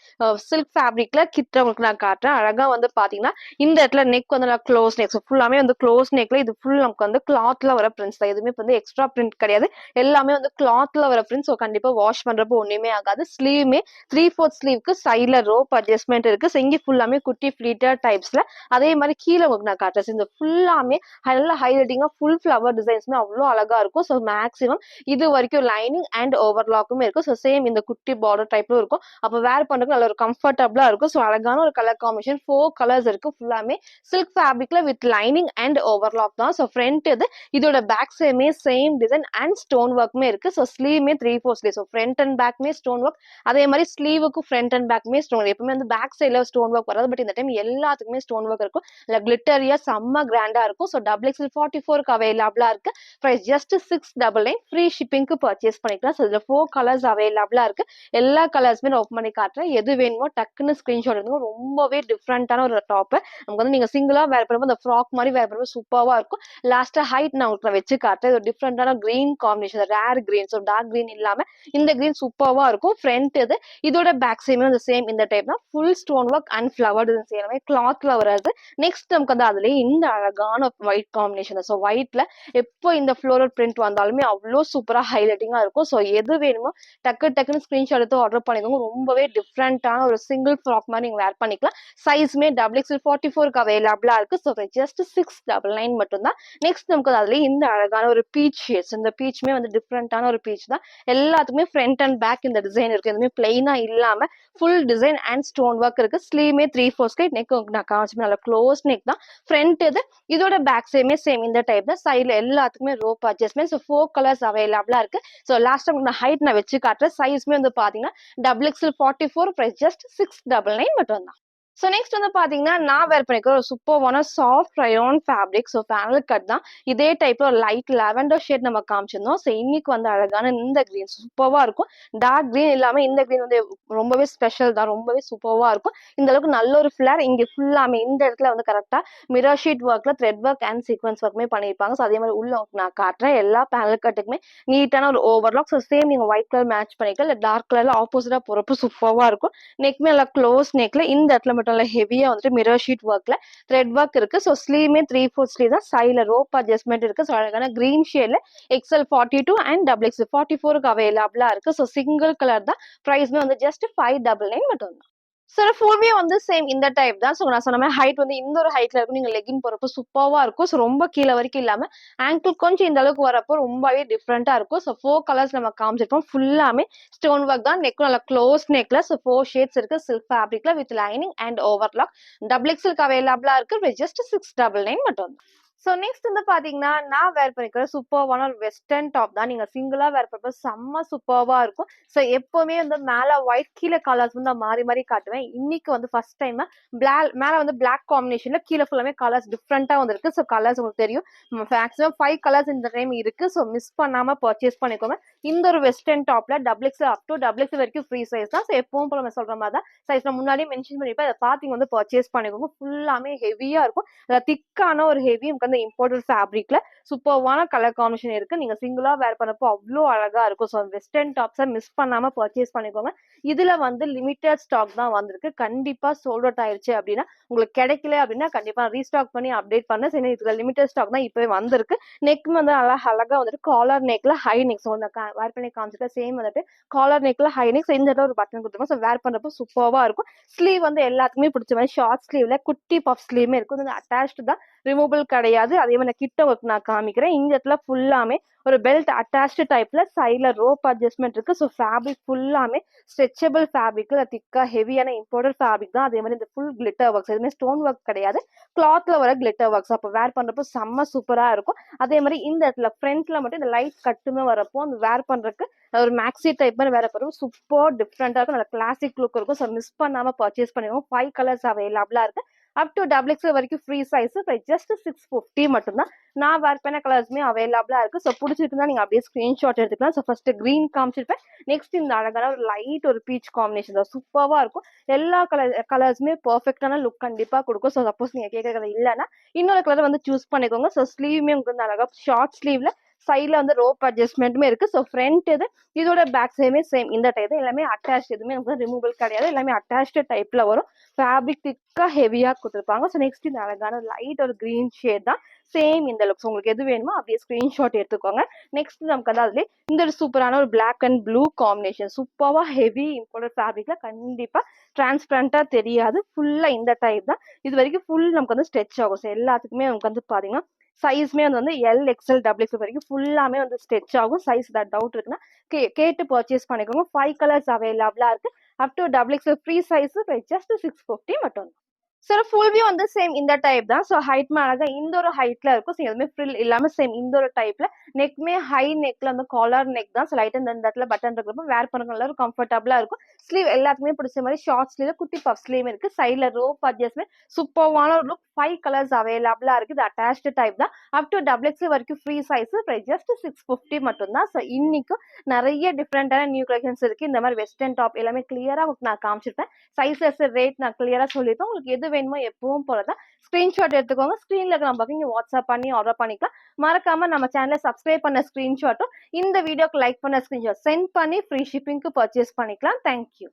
சில்க் ஃபேப்ரிக்ல கிட்ட உங்களுக்கு நான் காட்டுறேன். அழகா வந்து பாத்தீங்கன்னா இந்த இடத்துல நெக் வந்து நல்லா க்ளோஸ் நெக். ஸோ ஃபுல்லாமே வந்து க்ளோஸ் நெக்ல இது ஃபுல் நமக்கு வந்து கிளாத்ல வர பிரிண்ட்ஸ் தான். எதுவுமே வந்து எக்ஸ்ட்ரா பிரிண்ட் கிடையாது. எல்லாமே வந்து கிளாத்ல வர பிரிண்ட். ஸோ கண்டிப்பா வாஷ் பண்றப்போ ஒண்ணுமே ஆகாது. ஸ்லீவ்மே 3/4 ஸ்லீவ்க்கு சைட்ல ரோப் அட்ஜஸ்ட்மெண்ட் இருக்கு. ஸோ இங்க ஃபுல்லாமே குட்டி ஃபிளீட்டர் டைப்ஸ்ல. அதே மாதிரி கீழே உங்களுக்கு நான் காட்டுறேன். இந்த ஃபுல்லாமே நல்ல ஹைலைட்டிங்கா ஃபுல் ஃபிளவர் டிசைன்ஸ்மே அவ்வளோ அழகா இருக்கும். ஸோ மேக்ஸிமம் இது வரைக்கும் லைனிங் அண்ட் ஓவர்லாக்குமே இருக்கும். ஸோ சேம் இந்த குட்டி பார்டர் டைப்லும் இருக்கும். அப்போ வேர் பண்றதுக்கு நல்ல ஒரு கம்ஃபர்டபுளா இருக்கும். ஸோ அழகான ஒரு கலர் காம்பினேஷன் 4 கலர்ஸ் இருக்கு. ஃபுல்லாமே சில்க் ஃபேப்ரிக்ல வித் லைனிங் அண்ட் ஓவர்லாக் தான். ஸோ ஃப்ரண்ட் இதோட பேக் சைடுமே same design and stone work ஒர்க்குமே இருக்கு. ஸோ ஸ்லீவுமே 3/4 ஸ்லீவ். ஸோ ஃப்ரண்ட் அண்ட் பேக்குமே ஸ்டோன் ஒர்க். அதே மாதிரி ஸ்லீவுக்கு ஃப்ரண்ட் அண்ட் பேக்குமே ஸ்டோன். எப்பவுமே வந்து பேக் சைட்ல ஸ்டோன் ஒர்க் வராது. பட் இந்த டைம் எல்லாத்துக்குமே ஸ்டோன் ஒர்க் இருக்கும். இல்ல கிளிட்டரியா செம்ம கிராண்டா இருக்கும். ஸோ XXL 44க்கு அவைலபிளா இருக்கு. Price just 699. ஃப்ரீ ஷிப்பிங்க்கு பர்ச்சேஸ் பண்ணிக்கலாம். ஸோ இதுல 4 கலர்ஸ் அவைலபிளா இருக்கு. எல்லா கலர்ஸுமே நான் ஓப்பன் பண்ணி காட்டுறேன். எது வேணுமோ டக்குன்னு ஸ்கிரீன்ஷாட் எடுத்துங்க. ரொம்பவே டிஃப்ரெண்டான ஒரு டாப். நமக்கு வந்து நீங்க சிங்கிளா வேர் பண்ணும்போது அந்த ஃப்ராக் மாதிரி வேர் பண்ணும்போது சூப்பரா இருக்கும். லாஸ்டா ஹைட் நான் உங்களுக்கு வச்சு காட்டுறேன். ஒரு டிஃப்ரெண்டான green combination, rare green. So dark green இல்லாம இந்த கிரீன் சூப்பரா இருக்கும். ஃப்ரண்ட் இது இதோட பேக் சைடுமே வந்து சேம் இந்த டைப் தான். Full stone work and flower designs எல்லாமே கிளாத்ல வராது. நெக்ஸ்ட் நமக்கு வந்து அதுலயே இந்த அழகான ஒயிட் காம்பினேஷன். ஸோ ஒயிட்ல எப்போ இந்த ஃப்ளோரல் பிரிண்ட் வந்தாலுமே அவ்வளோ சூப்பரா ஹைலைட்டிங்கா இருக்கும். ஸோ எது வேணுமோ டக்குன்னு ஸ்கிரீன்ஷாட் எடுத்து ஆர்டர் பண்ணிக்கோங்க. ரொம்பவே டிஃப்ரெண்டான ஒரு சிங்கிள் ஃப்ராக் மாதிரி நீங்க வேர் பண்ணிக்கலாம். சைஸ்மே XXL 44க்கு அவைலபிளா இருக்கு. ஸோ ஜஸ்ட் 699 மட்டும்தான். நெக்ஸ்ட் நமக்கு அதுல இந்த அழகான ஒரு பீச் ஷேட்ஸ். இந்த பீச்மே வந்து டிஃப்ரெண்டான ஒரு பீச் தான். எல்லாத்துக்குமே ஃப்ரண்ட் அண்ட் பேக் இந்த டிசைன் இருக்கு. எதுவுமே பிளைனா இல்லாம full design and stone work இருக்கு. ஸ்லீவ்மே 3/4 ஸ்லீவ். நெக் நான் காமிச்சு நல்ல க்ளோஸ் நெக் தான். ஃப்ரண்ட் இது இதோட பேக் சைடுமே சேம் இந்த டைப் தான். சைட்ல எல்லாத்துக்குமே ரோப் அட்ஜஸ்ட்மெண்ட். ஸோ 4 கலர்ஸ் அவைலபிளா இருக்கு. ஸோ லாஸ்ட் நான் ஹைட் நான் வச்சு காட்டுறேன். சைஸ்மே வந்து பாத்தீங்கன்னா XXL 44 பிரைஸ் ஜஸ்ட் 699 மட்டும் தான். ஸோ நெக்ஸ்ட் வந்து பாத்தீங்கன்னா நான் வேர் பண்ணிக்கிற ஒரு சூப்பர்வான soft rayon fabric. So panel cut தான். இதே டைப்ல ஒரு லைட் லாவெண்டர் ஷேட் நம்ம காமிச்சிருந்தோம். ஸோ இன்னைக்கு வந்து அழகான இந்த கிரீன் சூப்பர்வா இருக்கும். டார்க் கிரீன் இல்லாம இந்த கிரீன் வந்து ரொம்பவே ஸ்பெஷல் தான். ரொம்பவே சூப்பர்வா இருக்கும். இந்த அளவுக்கு நல்ல ஒரு ஃபிளேர் இங்க ஃபுல்லாமே இந்த இடத்துல வந்து கரெக்டா மிரர் ஷீட் ஒர்க்ல த்ரெட் ஒர்க் அண்ட் சீக்வன்ஸ் ஒர்க்குமே பண்ணியிருப்பாங்க. ஸோ அதே மாதிரி உள்ள நான் காட்டுறேன். எல்லா பேனல் கட்டுக்குமே நீட்டான ஒரு ஓவர்லாக். ஸோ சேம் நீங்க ஒயிட் கலர் மேட்ச் பண்ணிக்கலாம். இல்ல டார்க் கலர்ல ஆப்போசிட்டா போறப்போ சூப்பர்வா இருக்கும். நெக்மே நல்லா க்ளோஸ் நெக்ல இந்த இடத்துல மட்டும் நல்லா ஹெவியா வந்துட்டு மிரர் ஷீட் ஒர்க்ல த்ரெட் ஒர்க் இருக்கு. ஸோ ஸ்லீவ்மே 3/4 ஸ்லீவ் தான். சைட்ல ரோப் அட்ஜஸ்ட்மெண்ட் இருக்கு. ஸோ அழகான கிரீன் ஷேட்ல XL 42 அண்ட் XXL 44க்கு அவைலபிளா இருக்கு. ஸோ சிங்கிள் கலர் தான். பிரைஸ்மே வந்து ஜஸ்ட் 599 மட்டும் தான். ஸோ ஃபுல்மே வந்து சேம் இந்த டைப் தான். ஸோ நான் சொன்ன மாதிரி ஹைட் வந்து இந்த ஒரு ஹைட்ல இருக்கும். நீங்க லெகின் போறப்போ சூப்பர்வா இருக்கும். ஸோ ரொம்ப கீழே வரைக்கும் இல்லாம ஆங்கிள் கொஞ்சம் இந்த அளவுக்கு வரப்போ ரொம்பவே டிஃப்ரெண்டா இருக்கும். ஸோ 4 கலர்ஸ் நம்ம காமிச்சிருப்போம். ஃபுல்லாமே ஸ்டோன் ஒர்க் தான். நெக் நல்லா க்ளோஸ் நெக்ல. ஸோ 4 ஷேட்ஸ் இருக்கு. சில்க் ஃபேப்ரிக்ல with lining and overlock. XXL அவைலபிளா இருக்கு. ஜஸ்ட் 699 மட்டும் தான். ஸோ நெக்ஸ்ட் வந்து பாத்தீங்கன்னா நான் வேர் பண்ணிக்கிற சூப்பர்வான ஒரு வெஸ்டர்ன் டாப் தான். நீங்க சிங்கிளா வேர் பண்ணும்போது செம்ம சூப்பர்வா இருக்கும். ஸோ எப்பவுமே வந்து மேல ஒயிட் கீழே கலர்ஸ் வந்து நான் மாறி மாறி காட்டுவேன். இன்னைக்கு வந்து ஃபர்ஸ்ட் டைம் மேல வந்து பிளாக் காம்பினேஷன்ல கீழே ஃபுல்லாமே கலர்ஸ் டிஃப்ரெண்டா வந்திருக்கு. ஸோ கலர்ஸ் உங்களுக்கு தெரியும். மேக்ஸிமம் 5 கலர்ஸ் இந்த டைம் இருக்கு. ஸோ மிஸ் பண்ணாம பர்ச்சேஸ் பண்ணிக்கோங்க. இந்த ஒரு வெஸ்டர்ன் டாப்ல XXL அப் டு XXL வரைக்கும் ஃப்ரீ சைஸ் தான். ஸோ எப்பவும் போல நம்ம சொல்ற மாதிரி தான் சைஸ் நான் முன்னாடியே மென்ஷன் பண்ணிப்பேன். அதை பார்த்து வந்து பர்ச்சேஸ் பண்ணிக்கோங்க. ஃபுல்லாமே ஹெவியா இருக்கும். திக்கான ஒரு ஹெவி அந்த இம்போர்ட்டட் ஃபேப்ரிக்ல சூப்பர்வான கலர் காம்பினேஷன் இருக்கு. நீங்க சிங்கிளா வேர் பண்ணப்போ அவ்வளோ அழகா இருக்கும். ஸோ வெஸ்டர்ன் டாப்ஸை மிஸ் பண்ணாம பர்ச்சேஸ் பண்ணிக்கோங்க. இதுல வந்து லிமிடெட் ஸ்டாக் தான் வந்திருக்கு. கண்டிப்பா சோல்ட் அவுட் ஆயிருச்சு அப்படின்னா உங்களுக்கு கிடைக்கல அப்படின்னா கண்டிப்பா ரீஸ்டாக் பண்ணி அப்டேட் பண்ண. சரி இதுல லிமிடெட் ஸ்டாக் தான் இப்பவே வந்திருக்கு. நெக் வந்து நல்லா அழகா வந்துட்டு collar நெக்ல high neck. So where பண்ணி காமிச்சிட்டு சேம் வந்துட்டு காலர் நெக்ல ஹை நெக். இந்த இடத்துல ஒரு பட்டன் கொடுத்துருக்கோம். ஸோ வேர் பண்றப்போ சூப்பர்வா இருக்கும். ஸ்லீவ் வந்து எல்லாத்துக்குமே பிடிச்ச மாதிரி ஷார்ட் ஸ்லீவ்ல குட்டி பஃப் ஸ்லீவ்மே இருக்கும். அட்டாச்டு தான். ரிமூவபிள் கிடையாது. அதே மாதிரி கிட்ட ஒர்க் நான் காமிக்கிறேன். இந்த இடத்துல ஃபுல்லாமே ஒரு பெல்ட் அட்டாச்டு டைப்ல சைட்ல ரோப் அட்ஜஸ்ட்மெண்ட் இருக்கு. ஸோ ஃபேப்ரிக் ஃபுல்லாமே ஸ்ட்ரெச்சபிள் ஃபேப்ரிக்ல திக்கா ஹெவியான இம்போர்ட்டட் ஃபேப்ரிக் தான். அதே மாதிரி இந்த ஃபுல் கிளிட்டர் ஒர்க்ஸ் எதுவுமே ஸ்டோன் ஒர்க் கிடையாது. கிளாத்ல வர கிளிட்டர் ஒர்க்ஸ். அப்போ வேர் பண்றப்போ செம்ம சூப்பரா இருக்கும். அதே மாதிரி இந்த இடத்துல ஃப்ரண்ட்ல மட்டும் இந்த லைட் கட்டுமே வரப்போ அந்த வேர் பண்றதுக்கு ஒரு மேக்ஸி டைப் மாதிரி வேற பண்ணுவோம். சூப்பர் டிஃப்ரெண்டா இருக்கும். நல்ல கிளாசிக் லுக் இருக்கும். ஸோ மிஸ் பண்ணாம பர்ச்சேஸ் பண்ணிடுவோம். 5 கலர்ஸ் அவைலபிளா இருக்கு. அப் டு XXL வரைக்கும் ஃப்ரீ சைஸ். ஜஸ்ட் 650 மட்டும்தான். நான் வேர் பண்ண கலர்ஸுமே அவைலபிளா இருக்கு. ஸோ பிடிச்சிருக்குன்னா நீங்க அப்படியே ஸ்கிரீன்ஷாட் எடுத்துக்கலாம். ஸோ ஃபர்ஸ்ட் கிரீன் காமிச்சிருப்பேன். நெக்ஸ்ட் இந்த அழகான ஒரு லைட் ஒரு பீச் காம்பினேஷன் தான். சூப்பர்வா இருக்கும். எல்லா கலர்ஸுமே பர்ஃபெக்டான லுக் கண்டிப்பா கொடுக்கும். ஸோ சப்போஸ் நீங்க கேட்கறது இல்லைன்னா இன்னொரு கலர் வந்து சூஸ் பண்ணிக்கோங்க. ஸோ ஸ்லீவ்மே உங்களுக்கு வந்து அழகா ஷார்ட் ஸ்லீவ்ல சைட்ல வந்து ரோப் அட்ஜஸ்ட்மெண்ட்டுமே இருக்கு. ஸோ ஃப்ரண்ட் இது இதோட பேக் சைடுமே சேம் இந்த டைப் எல்லாமே அட்டாச். எதுவுமே நமக்கு ரிமூவல் கிடையாது. எல்லாமே அட்டாச்டு டைப்ல வரும். ஃபேப்ரிக் திக்கா ஹெவியா கொடுத்துருப்பாங்க. ஸோ நெக்ஸ்ட் இந்த அழகான லைட் ஒரு கிரீன் ஷேட் தான். சேம் இந்த லுக்ஸ் உங்களுக்கு எது வேணுமோ அப்படியே ஸ்கிரீன்ஷாட் எடுத்துக்கோங்க. நெக்ஸ்ட் நமக்கு வந்து அதுலேயே இந்த ஒரு சூப்பரான ஒரு பிளாக் அண்ட் ப்ளூ காம்பினேஷன். சூப்பராக ஹெவி இம்போர்ட்டட் ஃபேப்ரிக்ல கண்டிப்பா டிரான்ஸ்பரண்டா தெரியாது. ஃபுல்லா இந்த டைப் தான். இது வரைக்கும் ஃபுல் நமக்கு வந்து ஸ்ட்ரெச் ஆகும். ஸோ எல்லாத்துக்குமே நமக்கு வந்து பாத்தீங்கன்னா சைஸ்மே வந்து XL XXL வரைக்கும் ஃபுல்லாமே வந்து ஸ்ட்ரெச் ஆகும். சைஸ் டவுட் இருக்குன்னா கேட்டு பர்ச்சேஸ் பண்ணிக்கோங்க. 5 கலர்ஸ் அவைலபிளா இருக்கு. Up to XXL free size just 650 மட்டும். ஸோ ஃபுல் வியூ வந்து சேம் இந்த டைப் தான். ஸோ ஹைட் அழகா இந்த ஒரு ஹைட்ல இருக்கும். ஸோ எதுவுமே ஃப்ரில் இல்லாம சேம் இந்த ஒரு டைப்ல. நெக்மே ஹை நெக்ல வந்து காலர் நெக் தான். ஸோ லைட்டா இந்த இடத்துல பட்டன் இருக்கிறப்ப வேர் பண்ண எல்லாரும் கம்ஃபர்டபுளா இருக்கும். ஸ்லீவ் எல்லாத்துக்குமே பிடிச்ச மாதிரி ஷார்ட் ஸ்லீவ் குட்டி பஃப் ஸ்லீவ் இருக்கு. சைட்ல ரோப் அட்ஜஸ்ட்மெண்ட் சூப்பர்வான ஒரு லுக். 5 கலர்ஸ் அவைலபிளா இருக்கு. இது அட்டாச்டு டைப் தான். அப் டு XXL வரைக்கும் ஃப்ரீ சைஸ். பிரைஸ் ஜஸ்ட் 650 மட்டும் தான். ஸோ இன்னைக்கும் நிறைய டிஃப்ரெண்டான நியூ கலெக்ஷன்ஸ் இருக்கு. இந்த மாதிரி வெஸ்டர்ன் டாப் எல்லாமே கிளியரா உங்களுக்கு நான் காமிச்சிருப்பேன். சைஸஸ் ரேட் நான் கிளியரா சொல்லியிருப்பேன். உங்களுக்கு எது வேணுமோ எப்பவும் போலதான் ஸ்கிரீன்ஷாட் எடுத்துக்கோங்க. ஸ்கிரீன்ல இருக்கிற நம்பருக்கு நீங்க வாட்ஸ்அப் பண்ணி ஆர்டர் பண்ணிக்கலாம். மறக்காம நம்ம சேனலை சப்ஸ்கிரைப் பண்ண ஸ்கிரீன்ஷாட்டும் இந்த வீடியோக்கு லைக் பண்ண ஸ்கிரீன்ஷாட் சென்ட் பண்ணி ஃப்ரீ ஷிப்பிங்க்கு பர்ச்சேஸ் பண்ணிக்கலாம். தேங்க்யூ.